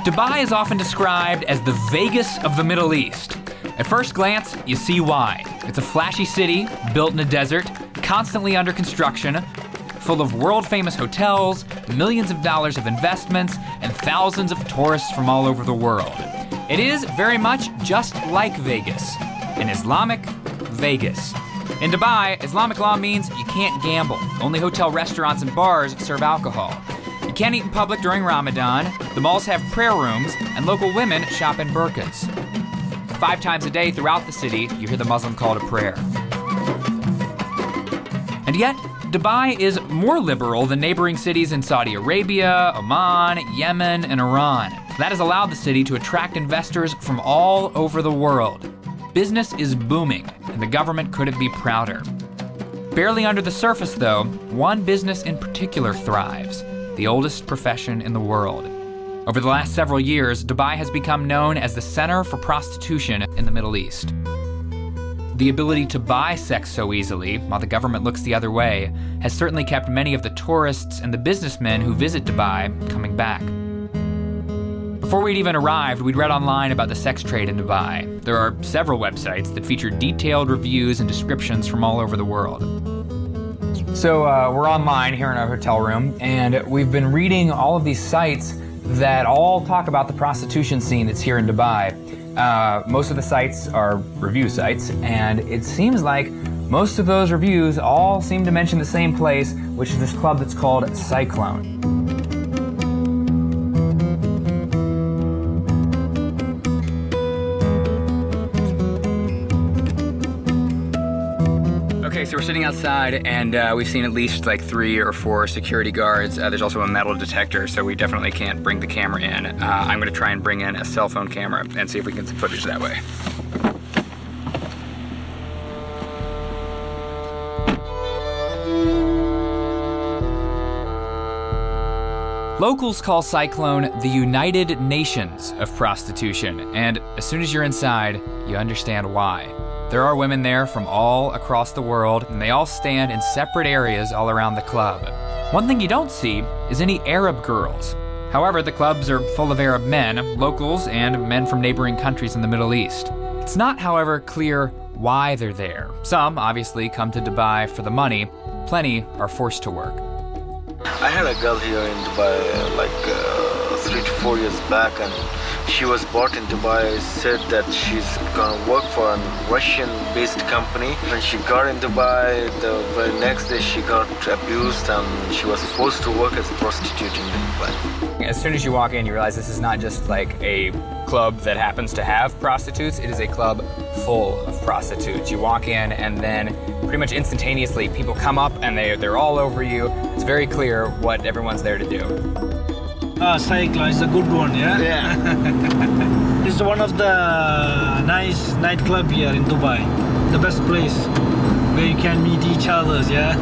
Dubai is often described as the Vegas of the Middle East. At first glance, you see why. It's a flashy city, built in a desert, constantly under construction, full of world-famous hotels, millions of dollars of investments, and thousands of tourists from all over the world. It is very much just like Vegas, an Islamic Vegas. In Dubai, Islamic law means you can't gamble. Only hotel restaurants and bars serve alcohol. You can't eat in public during Ramadan, the malls have prayer rooms, and local women shop in burqas. 5 times a day throughout the city, you hear the Muslim call to prayer. And yet, Dubai is more liberal than neighboring cities in Saudi Arabia, Oman, Yemen, and Iran. That has allowed the city to attract investors from all over the world. Business is booming, and the government couldn't be prouder. Barely under the surface, though, one business in particular thrives, the oldest profession in the world. Over the last several years, Dubai has become known as the center for prostitution in the Middle East. The ability to buy sex so easily, while the government looks the other way, has certainly kept many of the tourists and the businessmen who visit Dubai coming back. Before we'd even arrived, we'd read online about the sex trade in Dubai. There are several websites that feature detailed reviews and descriptions from all over the world. So we're online here in our hotel room, and we've been reading all of these sites that all talk about the prostitution scene that's here in Dubai. Most of the sites are review sites, and it seems like most of those reviews all seem to mention the same place, which is this club that's called Cyclone. Okay, so we're sitting outside, and we've seen at least like 3 or 4 security guards. There's also a metal detector, so we definitely can't bring the camera in. I'm gonna try and bring in a cell phone camera and see if we can get some footage that way. Locals call Cyclone the United Nations of prostitution, and as soon as you're inside, you understand why. There are women there from all across the world, and they all stand in separate areas all around the club. One thing you don't see is any Arab girls. However, the clubs are full of Arab men, locals, and men from neighboring countries in the Middle East. It's not, however, clear why they're there. Some obviously come to Dubai for the money. Plenty are forced to work. I had a girl here in Dubai like 3 to 4 years back, and she was brought in Dubai, said that she's gonna work for a Russian-based company. When she got in Dubai, the very next day she got abused and she was forced to work as a prostitute in Dubai. As soon as you walk in, you realize this is not just like a club that happens to have prostitutes, it is a club full of prostitutes. You walk in and then pretty much instantaneously people come up and they're all over you. It's very clear what everyone's there to do. Cyclone is a good one, yeah? Yeah. It's one of the nice nightclub here in Dubai. The best place where you can meet each other, yeah?